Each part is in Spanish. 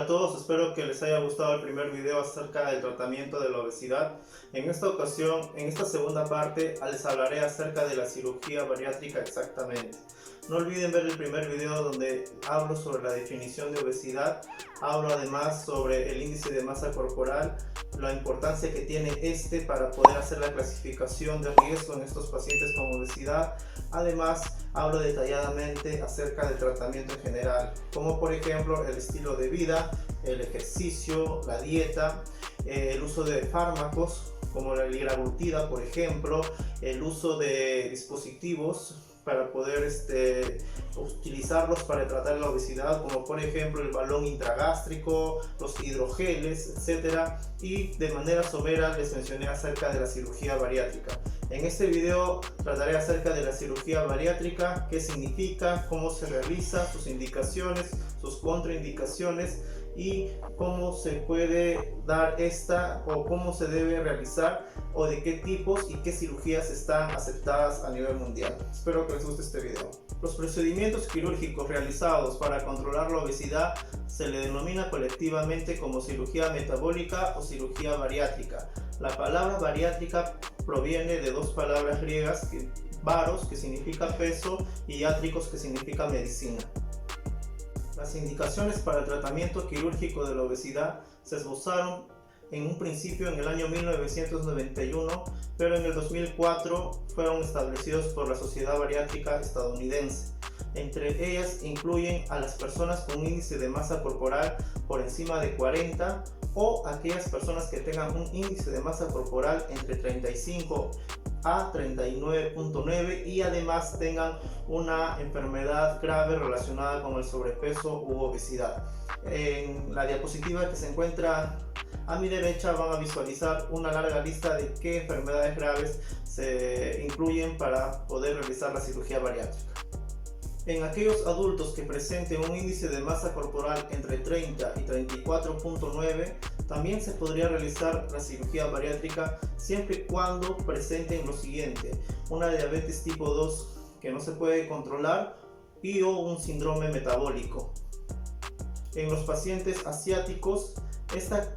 Hola a todos, espero que les haya gustado el primer video acerca del tratamiento de la obesidad. En esta ocasión, en esta segunda parte, les hablaré acerca de la cirugía bariátrica exactamente. No olviden ver el primer video donde hablo sobre la definición de obesidad, hablo además sobre el índice de masa corporal, la importancia que tiene este para poder hacer la clasificación de riesgo en estos pacientes con obesidad. Además, hablo detalladamente acerca del tratamiento en general, como por ejemplo el estilo de vida, el ejercicio, la dieta, el uso de fármacos como la liraglutida, por ejemplo, el uso de dispositivos para poder utilizarlos para tratar la obesidad, como por ejemplo el balón intragástrico, los hidrogeles, etc. Y de manera somera les mencioné acerca de la cirugía bariátrica. En este video trataré acerca de la cirugía bariátrica, qué significa, cómo se realiza, sus indicaciones, sus contraindicaciones y cómo se puede dar esta o cómo se debe realizar o de qué tipos y qué cirugías están aceptadas a nivel mundial. Espero que les guste este video. Los procedimientos quirúrgicos realizados para controlar la obesidad se le denomina colectivamente como cirugía metabólica o cirugía bariátrica. La palabra bariátrica proviene de dos palabras griegas, baros, que significa peso, y átricos, que significa medicina. Las indicaciones para el tratamiento quirúrgico de la obesidad se esbozaron en un principio en el año 1991, pero en el 2004 fueron establecidos por la Sociedad Bariátrica Estadounidense. Entre ellas incluyen a las personas con un índice de masa corporal por encima de 40 o aquellas personas que tengan un índice de masa corporal entre 35 a 39.9 y además tengan una enfermedad grave relacionada con el sobrepeso u obesidad. En la diapositiva que se encuentra a mi derecha van a visualizar una larga lista de qué enfermedades graves se incluyen para poder realizar la cirugía bariátrica. En aquellos adultos que presenten un índice de masa corporal entre 30 y 34.9, también se podría realizar la cirugía bariátrica siempre y cuando presenten lo siguiente: una diabetes tipo 2 que no se puede controlar y o un síndrome metabólico. En los pacientes asiáticos,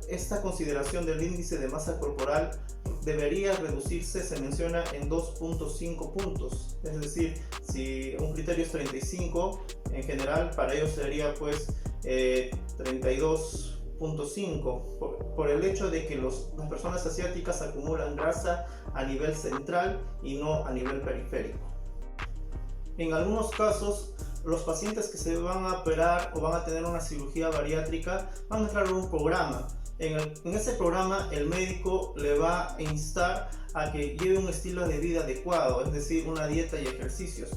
esta consideración del índice de masa corporal debería reducirse, se menciona, en 2.5 puntos. Es decir, si un criterio es 35, en general para ellos sería pues 32.5 por el hecho de que las personas asiáticas acumulan grasa a nivel central y no a nivel periférico. En algunos casos, los pacientes que se van a operar o van a tener una cirugía bariátrica van a entrar en un programa. En ese programa el médico le va a instar a que lleve un estilo de vida adecuado, es decir, una dieta y ejercicios.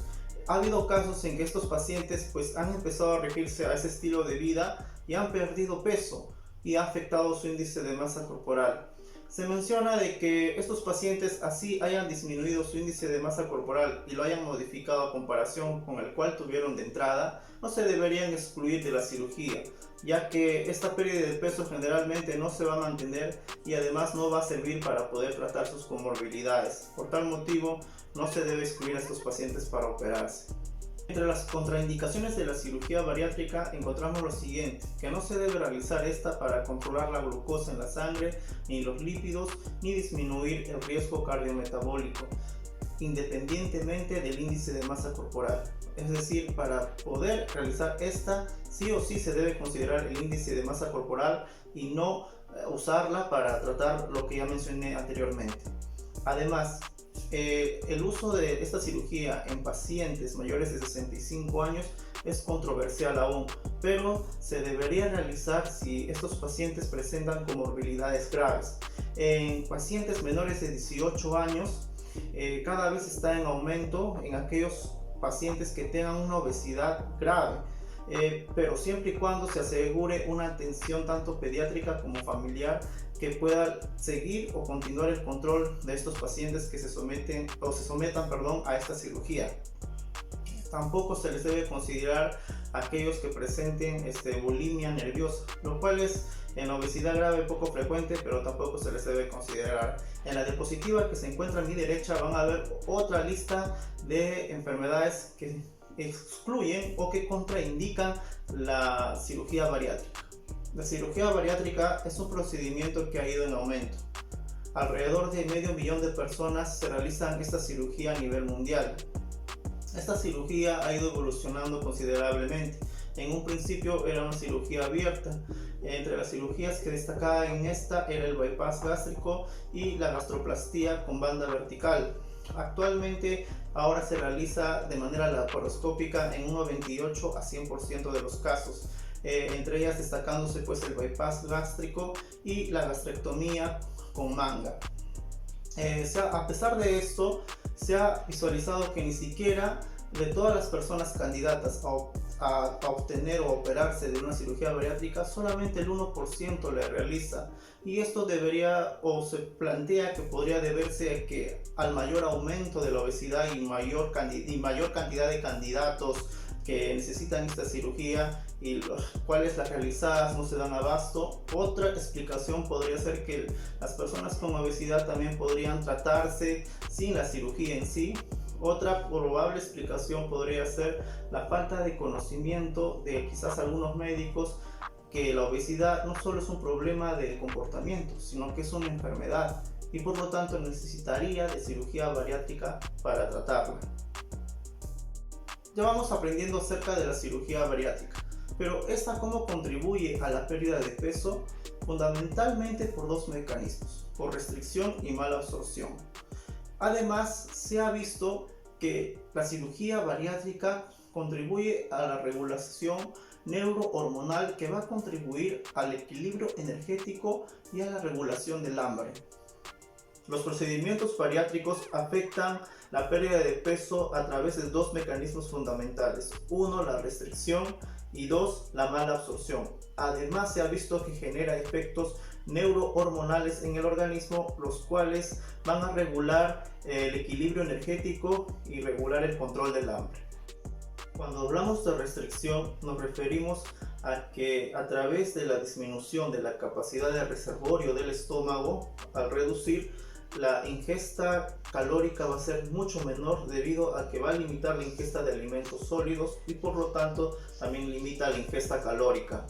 Ha habido casos en que estos pacientes pues han empezado a regirse a ese estilo de vida y han perdido peso y ha afectado su índice de masa corporal. Se menciona de que estos pacientes así hayan disminuido su índice de masa corporal y lo hayan modificado a comparación con el cual tuvieron de entrada, no se deberían excluir de la cirugía, ya que esta pérdida de peso generalmente no se va a mantener y además no va a servir para poder tratar sus comorbilidades. Por tal motivo, no se debe excluir a estos pacientes para operarse. Entre las contraindicaciones de la cirugía bariátrica encontramos lo siguiente: que no se debe realizar esta para controlar la glucosa en la sangre, ni los lípidos, ni disminuir el riesgo cardiometabólico, independientemente del índice de masa corporal. Es decir, para poder realizar esta, sí o sí se debe considerar el índice de masa corporal y no usarla para tratar lo que ya mencioné anteriormente. Además, el uso de esta cirugía en pacientes mayores de 65 años es controversial aún, pero se debería realizar si estos pacientes presentan comorbilidades graves. En pacientes menores de 18 años, cada vez está en aumento en aquellos pacientes que tengan una obesidad grave, pero siempre y cuando se asegure una atención tanto pediátrica como familiar que pueda seguir o continuar el control de estos pacientes que se sometan a esta cirugía. Tampoco se les debe considerar aquellos que presenten bulimia nerviosa, lo cual es en la obesidad grave poco frecuente, pero tampoco se les debe considerar. En la diapositiva que se encuentra a mi derecha van a ver otra lista de enfermedades que excluyen o que contraindican la cirugía bariátrica. La cirugía bariátrica es un procedimiento que ha ido en aumento. Alrededor de 500.000 de personas se realizan esta cirugía a nivel mundial. Esta cirugía ha ido evolucionando considerablemente. En un principio era una cirugía abierta. Entre las cirugías que destacaban en esta era el bypass gástrico y la gastroplastía con banda vertical. Actualmente ahora se realiza de manera laparoscópica en un 98 a 100% de los casos. Entre ellas destacándose pues el bypass gástrico y la gastrectomía con manga. A pesar de esto, se ha visualizado que ni siquiera de todas las personas candidatas a obtener o operarse de una cirugía bariátrica, solamente el 1% le realiza. Y esto debería o se plantea que podría deberse a que al mayor aumento de la obesidad y mayor cantidad de candidatos que necesitan esta cirugía y los cuales las realizadas no se dan abasto. Otra explicación podría ser que las personas con obesidad también podrían tratarse sin la cirugía en sí. Otra probable explicación podría ser la falta de conocimiento de quizás algunos médicos que la obesidad no solo es un problema de comportamiento, sino que es una enfermedad y por lo tanto necesitaría de cirugía bariátrica para tratarla. Ya vamos aprendiendo acerca de la cirugía bariátrica, pero ¿esta cómo contribuye a la pérdida de peso? Fundamentalmente por dos mecanismos, por restricción y mala absorción. Además, se ha visto que la cirugía bariátrica contribuye a la regulación neurohormonal que va a contribuir al equilibrio energético y a la regulación del hambre. Los procedimientos bariátricos afectan la pérdida de peso a través de dos mecanismos fundamentales. Uno, la restricción y dos, la mala absorción. Además, se ha visto que genera efectos neurohormonales en el organismo, los cuales van a regular el equilibrio energético y regular el control del hambre. Cuando hablamos de restricción, nos referimos a que a través de la disminución de la capacidad de reservorio del estómago, al reducir, la ingesta calórica va a ser mucho menor debido a que va a limitar la ingesta de alimentos sólidos y por lo tanto también limita la ingesta calórica.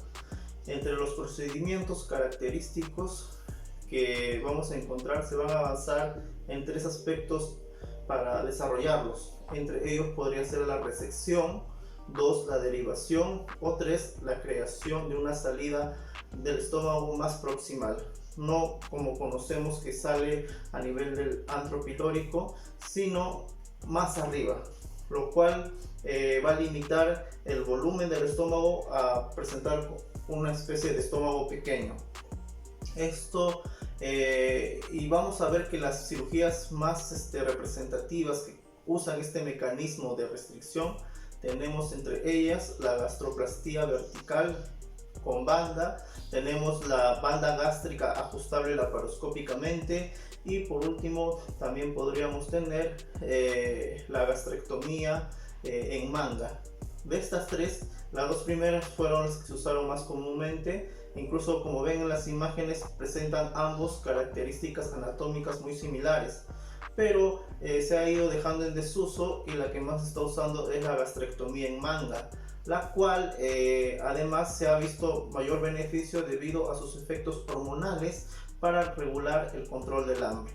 Entre los procedimientos característicos que vamos a encontrar se van a avanzar en tres aspectos para desarrollarlos. Entre ellos podría ser la resección, 2 la derivación o 3 la creación de una salida del estómago más proximal. No como conocemos que sale a nivel del antro pilórico, sino más arriba, lo cual va a limitar el volumen del estómago a presentar una especie de estómago pequeño. Y vamos a ver que las cirugías más representativas que usan este mecanismo de restricción, tenemos entre ellas la gastroplastía vertical con banda, tenemos la banda gástrica ajustable laparoscópicamente y por último también podríamos tener la gastrectomía en manga. De estas tres, las dos primeras fueron las que se usaron más comúnmente. Incluso como ven en las imágenes presentan ambos características anatómicas muy similares, pero se ha ido dejando en desuso y la que más se está usando es la gastrectomía en manga, la cual además se ha visto mayor beneficio debido a sus efectos hormonales para regular el control del hambre.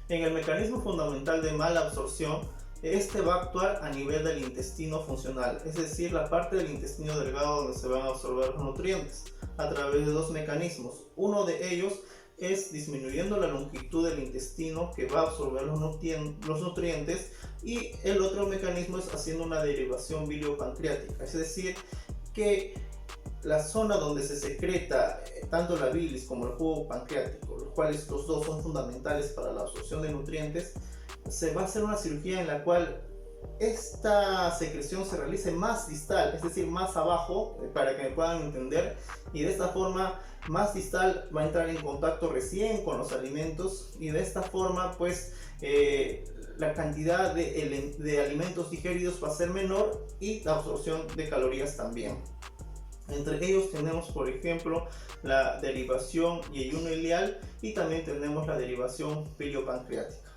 En el mecanismo fundamental de mala absorción, este va a actuar a nivel del intestino funcional, es decir, la parte del intestino delgado donde se van a absorber los nutrientes, a través de dos mecanismos. Uno de ellos es disminuyendo la longitud del intestino que va a absorber los nutrientes y el otro mecanismo es haciendo una derivación biliopancreática, es decir, que la zona donde se secreta tanto la bilis como el jugo pancreático, los cuales los dos son fundamentales para la absorción de nutrientes, se va a hacer una cirugía en la cual esta secreción se realice más distal, es decir, más abajo, para que me puedan entender, y de esta forma más distal va a entrar en contacto recién con los alimentos y de esta forma pues la cantidad de alimentos digeridos va a ser menor y la absorción de calorías también. Entre ellos tenemos por ejemplo la derivación y ayuno ileal y también tenemos la derivación biliopancreática.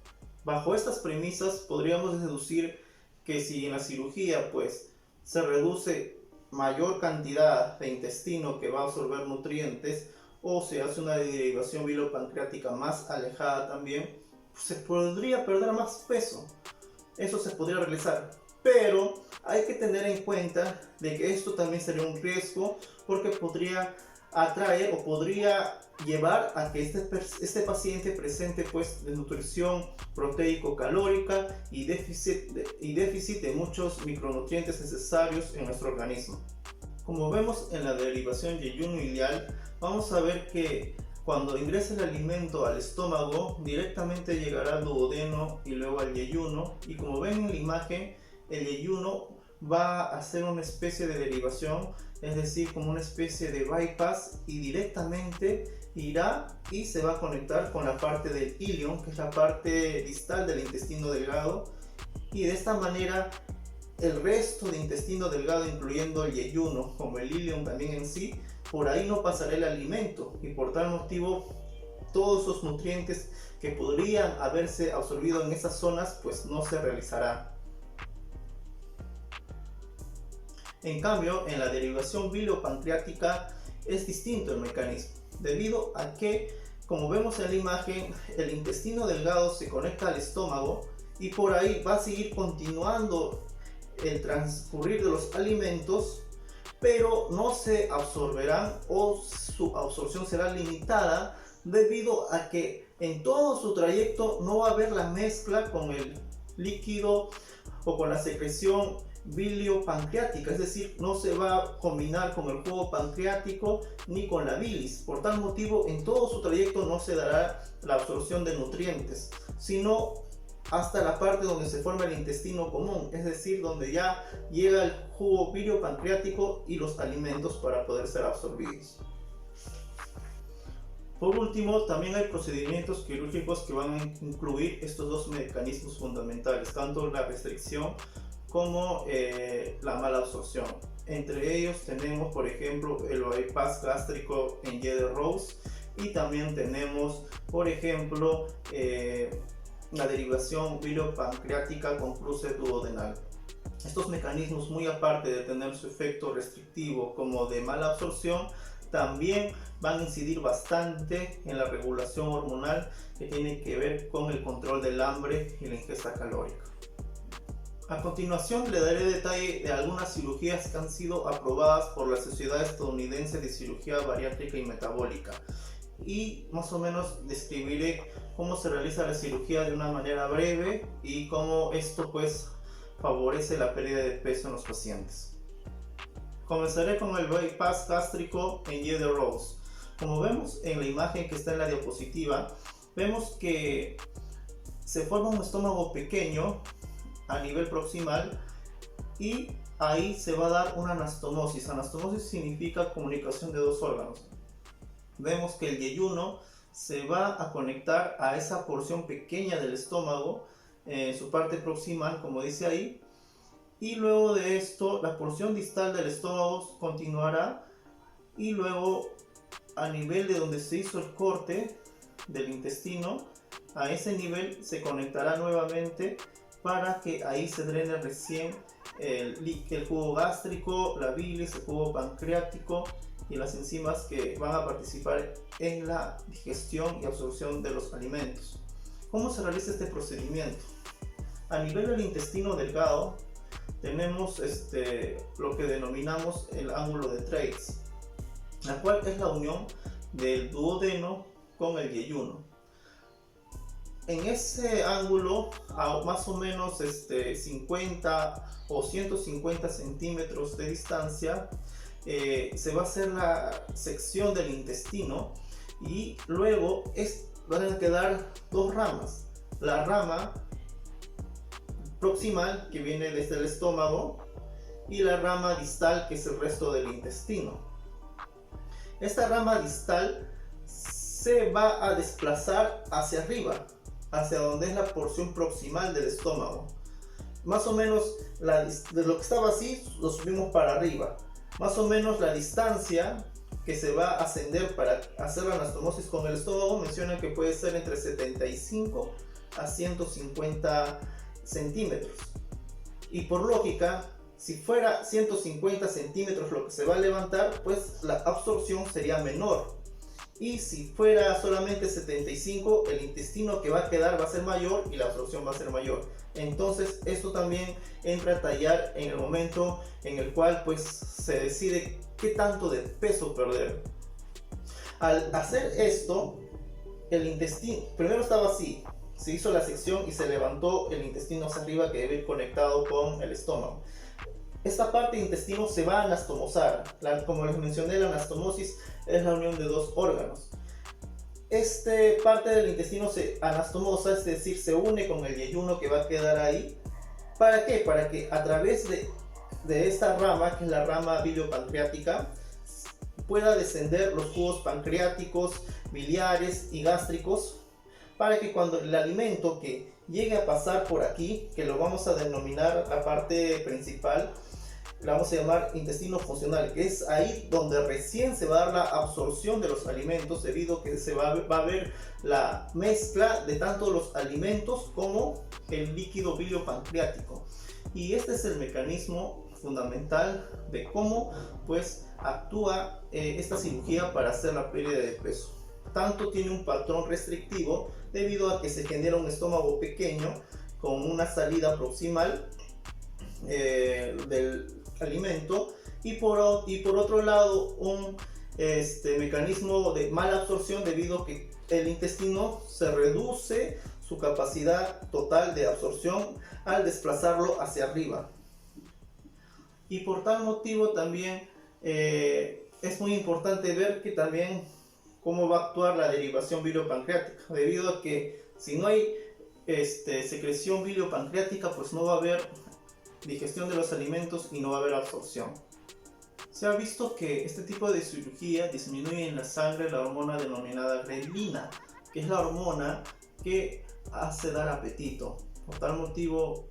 Bajo estas premisas podríamos deducir que si en la cirugía pues se reduce mayor cantidad de intestino que va a absorber nutrientes, o se hace una derivación biliopancreática más alejada también, se podría perder más peso. Eso se podría realizar, pero hay que tener en cuenta de que esto también sería un riesgo, porque podría atraer o podría llevar a que este paciente presente pues desnutrición proteico-calórica y déficit de muchos micronutrientes necesarios en nuestro organismo. Como vemos en la derivación yeyuno-ileal, vamos a ver que cuando ingresa el alimento al estómago, directamente llegará al duodeno y luego al yeyuno, y como ven en la imagen, el yeyuno va a hacer una especie de derivación, es decir, como una especie de bypass, y directamente irá y se va a conectar con la parte del ilion, que es la parte distal del intestino delgado, y de esta manera el resto de intestino delgado, incluyendo el yeyuno como el ilion también en sí, por ahí no pasará el alimento, y por tal motivo todos esos nutrientes que podrían haberse absorbido en esas zonas pues no se realizará. En cambio, en la derivación biliopancreática es distinto el mecanismo, debido a que, como vemos en la imagen, el intestino delgado se conecta al estómago y por ahí va a seguir continuando el transcurrir de los alimentos, pero no se absorberán o su absorción será limitada, debido a que en todo su trayecto no va a haber la mezcla con el líquido o con la secreción biliopancreática, es decir, no se va a combinar con el jugo pancreático ni con la bilis. Por tal motivo, en todo su trayecto no se dará la absorción de nutrientes, sino hasta la parte donde se forma el intestino común, es decir, donde ya llega el jugo biliopancreático y los alimentos para poder ser absorbidos. Por último, también hay procedimientos quirúrgicos que van a incluir estos dos mecanismos fundamentales, tanto la restricción como la mala absorción. Entre ellos tenemos, por ejemplo, el bypass gástrico en Yede-Roux, y también tenemos, por ejemplo, la derivación biliopancreática con cruce duodenal. Estos mecanismos, muy aparte de tener su efecto restrictivo como de mala absorción, también van a incidir bastante en la regulación hormonal, que tiene que ver con el control del hambre y la ingesta calórica. A continuación le daré detalle de algunas cirugías que han sido aprobadas por la Sociedad Estadounidense de Cirugía Bariátrica y Metabólica, y más o menos describiré cómo se realiza la cirugía de una manera breve y cómo esto pues favorece la pérdida de peso en los pacientes. Comenzaré con el bypass gástrico en Yede-Roux. Como vemos en la imagen que está en la diapositiva, vemos que se forma un estómago pequeño a nivel proximal, y ahí se va a dar una anastomosis. Anastomosis significa comunicación de dos órganos. Vemos que el yeyuno se va a conectar a esa porción pequeña del estómago, en su parte proximal, como dice ahí, y luego de esto la porción distal del estómago continuará, y luego a nivel de donde se hizo el corte del intestino, a ese nivel se conectará nuevamente para que ahí se drene recién el jugo gástrico, la bilis, el jugo pancreático y las enzimas que van a participar en la digestión y absorción de los alimentos. ¿Cómo se realiza este procedimiento? A nivel del intestino delgado tenemos lo que denominamos el ángulo de Treitz, la cual es la unión del duodeno con el yeyuno. En ese ángulo, a más o menos 50 o 150 centímetros de distancia, se va a hacer la sección del intestino, y luego van a quedar dos ramas: la rama proximal, que viene desde el estómago, y la rama distal, que es el resto del intestino. Esta rama distal se va a desplazar hacia arriba, hacia donde es la porción proximal del estómago. Más o menos de lo que estaba así, lo subimos para arriba. Más o menos la distancia que se va a ascender para hacer la anastomosis con el estómago menciona que puede ser entre 75 a 150 centímetros. Y por lógica, Si fuera 150 centímetros lo que se va a levantar, pues la absorción sería menor. Y si fuera solamente 75, el intestino que va a quedar va a ser mayor y la absorción va a ser mayor. Entonces esto también entra a tallar en el momento en el cual pues se decide qué tanto de peso perder. Al hacer esto, el intestino primero estaba así, se hizo la sección y se levantó el intestino hacia arriba, que debe ir conectado con el estómago. Esta parte del intestino se va a anastomosar. Como les mencioné, la anastomosis es la unión de dos órganos. Esta parte del intestino se anastomosa, es decir, se une con el yeyuno que va a quedar ahí. ¿Para qué? Para que a través de esta rama, que es la rama biliopancreática, pueda descender los jugos pancreáticos, biliares y gástricos, para que cuando el alimento que llegue a pasar por aquí, que lo vamos a denominar la parte principal, la vamos a llamar intestino funcional, que es ahí donde recién se va a dar la absorción de los alimentos, debido a que se va a ver la mezcla de tanto los alimentos como el líquido biliopancreático. Y este es el mecanismo fundamental de cómo pues actúa esta cirugía para hacer la pérdida de peso. Tanto tiene un patrón restrictivo debido a que se genera un estómago pequeño con una salida proximal del alimento, y por otro lado un mecanismo de mala absorción debido a que el intestino se reduce su capacidad total de absorción al desplazarlo hacia arriba. Y por tal motivo también es muy importante ver que también cómo va a actuar la derivación biliopancreática, debido a que si no hay secreción biliopancreática, pues no va a haber digestión de los alimentos y no va a haber absorción. Se ha visto que este tipo de cirugía disminuye en la sangre la hormona denominada grelina, que es la hormona que hace dar apetito. Por tal motivo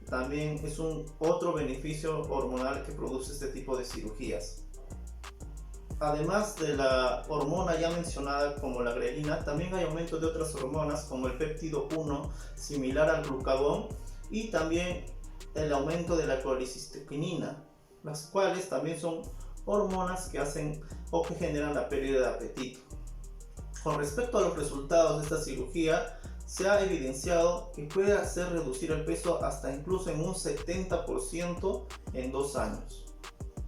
también es otro beneficio hormonal que produce este tipo de cirugías. Además de la hormona ya mencionada como la grelina, también hay aumento de otras hormonas como el péptido 1, similar al glucagón, y también el aumento de la colicistoquinina, las cuales también son hormonas que hacen o que generan la pérdida de apetito. Con respecto a los resultados de esta cirugía, se ha evidenciado que puede hacer reducir el peso hasta incluso en un 70% en 2 años.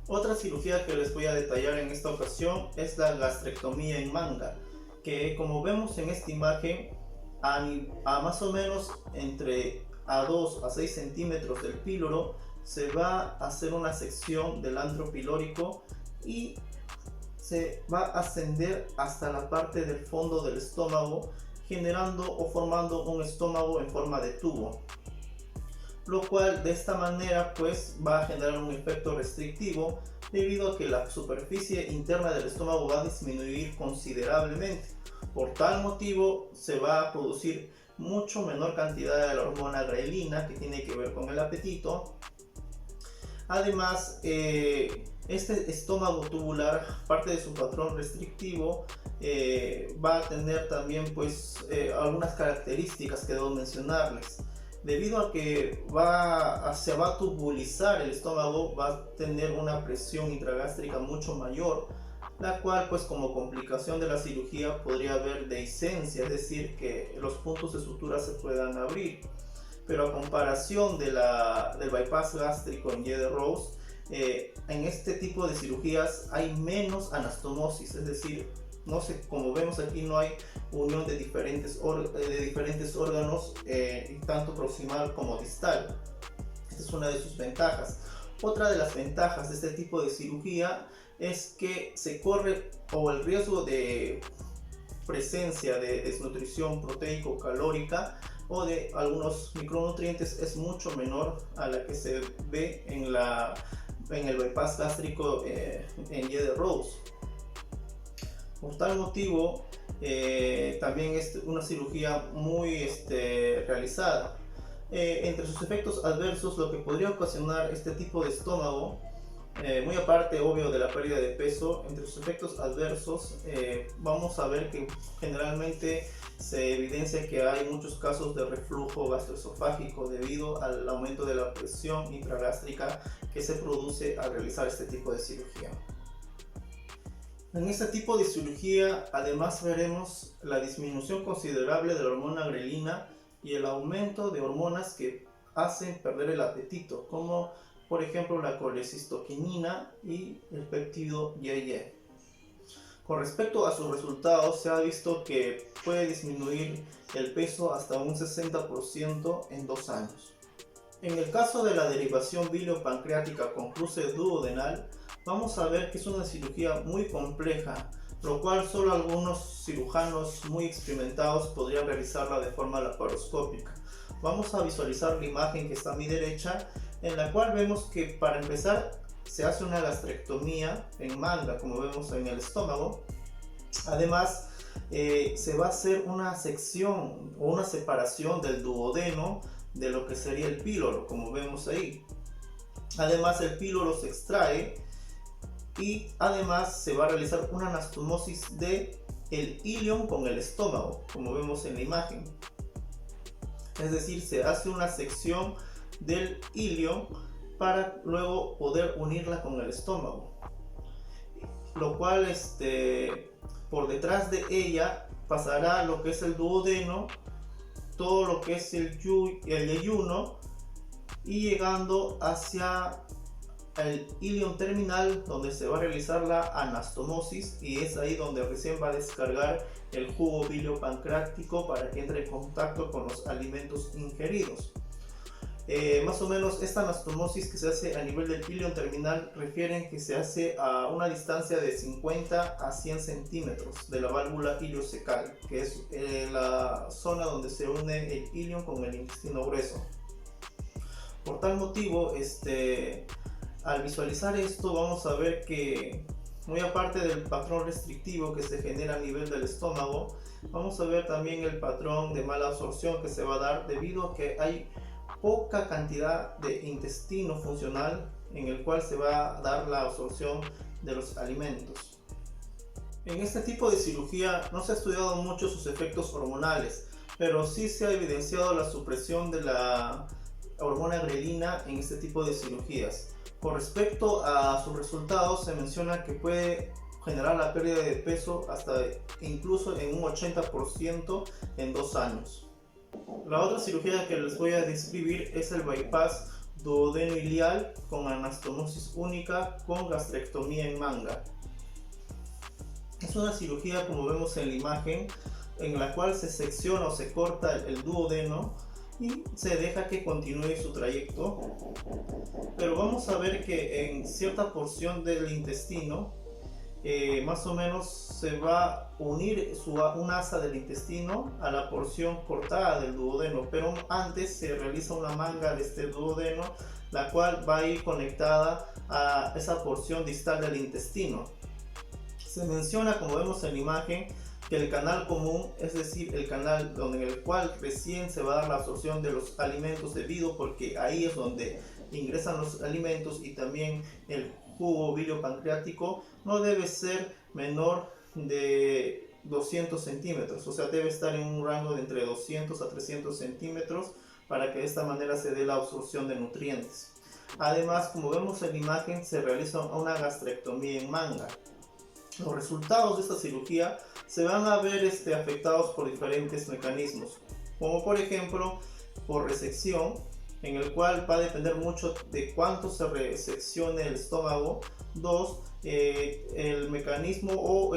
Otra cirugía que les voy a detallar en esta ocasión es la gastrectomía en manga, que como vemos en esta imagen, a más o menos entre a 2 a 6 centímetros del píloro se va a hacer una sección del antro pilórico y se va a ascender hasta la parte del fondo del estómago, generando o formando un estómago en forma de tubo, lo cual de esta manera pues va a generar un efecto restrictivo debido a que la superficie interna del estómago va a disminuir considerablemente. Por tal motivo se va a producir mucho menor cantidad de la hormona grelina, que tiene que ver con el apetito. Además, este estómago tubular, parte de su patrón restrictivo, va a tener también pues algunas características que debo mencionarles. Debido a que se va a tubulizar el estómago, va a tener una presión intragástrica mucho mayor, la cual pues como complicación de la cirugía podría haber dehiscencia, es decir, que los puntos de sutura se puedan abrir. Pero a comparación del bypass gástrico en Gede-Rose, en este tipo de cirugías hay menos anastomosis, es decir, como vemos aquí, no hay unión de diferentes órganos, tanto proximal como distal. Esta es una de sus ventajas. Otra de las ventajas de este tipo de cirugía es que se corre el riesgo de presencia de desnutrición proteico-calórica o de algunos micronutrientes es mucho menor a la que se ve en el bypass gástrico en Gede-Rose. Por tal motivo, también es una cirugía muy realizada. Entre sus efectos adversos, lo que podría ocasionar este tipo de estómago muy aparte, obvio, de la pérdida de peso, entre sus efectos adversos vamos a ver que generalmente se evidencia que hay muchos casos de reflujo gastroesofágico debido al aumento de la presión intragástrica que se produce al realizar este tipo de cirugía. En este tipo de cirugía además veremos la disminución considerable de la hormona grelina y el aumento de hormonas que hacen perder el apetito, como por ejemplo la colecistoquinina y el péptido YY. Con respecto a sus resultados, se ha visto que puede disminuir el peso hasta un 60% en 2 años. En el caso de la derivación biliopancreática con cruce duodenal, vamos a ver que es una cirugía muy compleja, lo cual solo algunos cirujanos muy experimentados podrían realizarla de forma laparoscópica. Vamos a visualizar la imagen que está a mi derecha, en la cual vemos que para empezar se hace una gastrectomía en manga, como vemos en el estómago. Además, se va a hacer una sección o una separación del duodeno de lo que sería el píloro, como vemos ahí. Además, el píloro se extrae y además se va a realizar una anastomosis de el ilion con el estómago, como vemos en la imagen. Es decir, se hace una sección del ilion para luego poder unirla con el estómago, lo cual por detrás de ella pasará lo que es el duodeno, todo lo que es el yeyuno, y llegando hacia el ilion terminal, donde se va a realizar la anastomosis, y es ahí donde recién va a descargar el jugo biliopancreático para que entre en contacto con los alimentos ingeridos. Más o menos esta anastomosis que se hace a nivel del ilion terminal refieren que se hace a una distancia de 50 a 100 centímetros de la válvula iliocecal, que es la zona donde se une el ilion con el intestino grueso. Por tal motivo, al visualizar esto vamos a ver que, muy aparte del patrón restrictivo que se genera a nivel del estómago, vamos a ver también el patrón de mala absorción que se va a dar debido a que hay poca cantidad de intestino funcional en el cual se va a dar la absorción de los alimentos. En este tipo de cirugía no se ha estudiado mucho sus efectos hormonales, pero sí se ha evidenciado la supresión de la hormona grelina en este tipo de cirugías. Con respecto a sus resultados, se menciona que puede generar la pérdida de peso hasta incluso en un 80% en 2 años. La otra cirugía que les voy a describir es el bypass duodeno-ilial con anastomosis única con gastrectomía en manga. Es una cirugía, como vemos en la imagen, en la cual se secciona o se corta el duodeno y se deja que continúe su trayecto, pero vamos a ver que en cierta porción del intestino más o menos se va a unir un asa del intestino a la porción cortada del duodeno, pero antes se realiza una manga de este duodeno, la cual va a ir conectada a esa porción distal del intestino. Se menciona, como vemos en la imagen, que el canal común, es decir, el canal en el cual recién se va a dar la absorción de los alimentos debido, porque ahí es donde ingresan los alimentos y también el jugo biliopancreático, no debe ser menor de 200 centímetros, o sea, debe estar en un rango de entre 200 a 300 centímetros para que de esta manera se dé la absorción de nutrientes. Además, como vemos en la imagen, se realiza una gastrectomía en manga. Los resultados de esta cirugía se van a ver afectados por diferentes mecanismos, como por ejemplo por resección, en el cual va a depender mucho de cuánto se reseccione el estómago. 2, el mecanismo o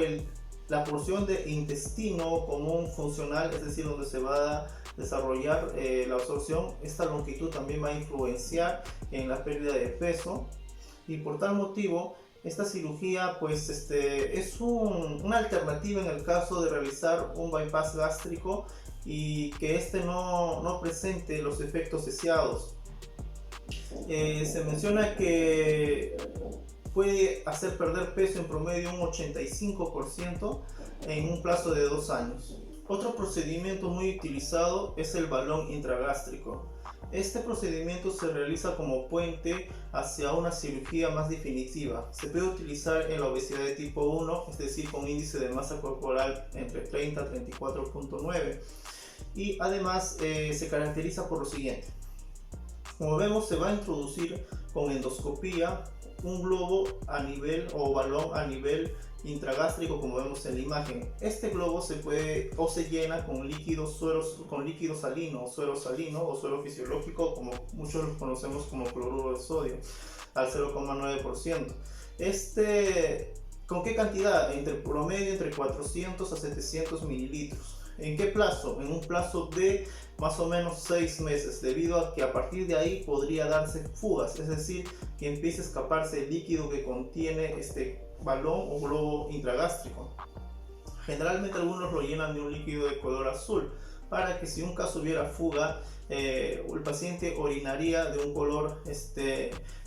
la porción de intestino común funcional, es decir, donde se va a desarrollar la absorción. Esta longitud también va a influenciar en la pérdida de peso, y por tal motivo esta cirugía pues es una alternativa en el caso de realizar un bypass gástrico y que no presente los efectos deseados. Se menciona que puede hacer perder peso en promedio un 85% en un plazo de 2 años. Otro procedimiento muy utilizado es el balón intragástrico. Este procedimiento se realiza como puente hacia una cirugía más definitiva. Se puede utilizar en la obesidad de tipo 1, es decir, con índice de masa corporal entre 30 a 34,9, y además se caracteriza por lo siguiente. Como vemos, se va a introducir con endoscopía un globo a nivel o balón a nivel intragástrico, como vemos en la imagen. Este globo se puede o se llena con líquido salino, suero salino o suero fisiológico, como muchos lo conocemos como cloruro de sodio, al 0,9%. ¿Con qué cantidad? Entre promedio entre 400 a 700 mililitros. ¿En qué plazo? En un plazo de más o menos 6 meses, debido a que a partir de ahí podría darse fugas, es decir, que empiece a escaparse el líquido que contiene este balón o globo intragástrico. Generalmente algunos lo llenan de un líquido de color azul, para que si un caso hubiera fuga, el paciente orinaría de un color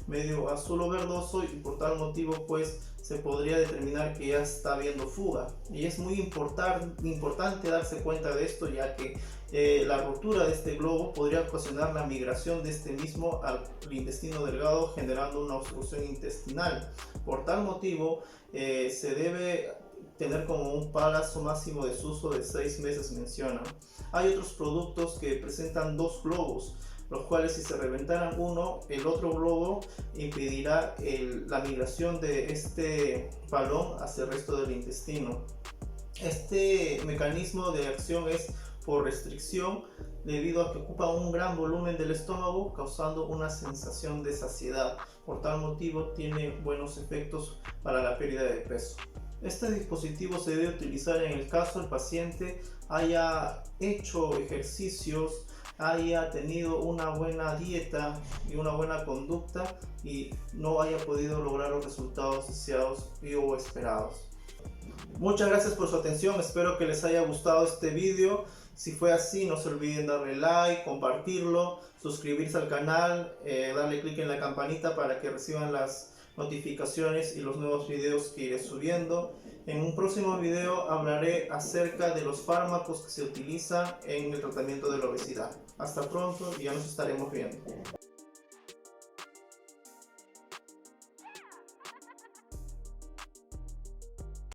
medio azul o verdoso, y por tal motivo pues se podría determinar que ya está habiendo fuga. Y es muy importante darse cuenta de esto, ya que la rotura de este globo podría ocasionar la migración de este mismo al intestino delgado, generando una obstrucción intestinal. Por tal motivo se debe tener como un plazo máximo de desuso de 6 meses, mencionan. Hay otros productos que presentan dos globos, los cuales si se reventaran uno, el otro globo impedirá la migración de este balón hacia el resto del intestino. Este mecanismo de acción es por restricción, debido a que ocupa un gran volumen del estómago, causando una sensación de saciedad. Por tal motivo tiene buenos efectos para la pérdida de peso. Este dispositivo se debe utilizar en el caso el paciente haya hecho ejercicios, haya tenido una buena dieta y una buena conducta y no haya podido lograr los resultados deseados o esperados. Muchas gracias por su atención, espero que les haya gustado este video. Si fue así, no se olviden darle like, compartirlo, suscribirse al canal, darle clic en la campanita para que reciban las notificaciones y los nuevos videos que iré subiendo. En un próximo video hablaré acerca de los fármacos que se utilizan en el tratamiento de la obesidad. Hasta pronto y ya nos estaremos viendo.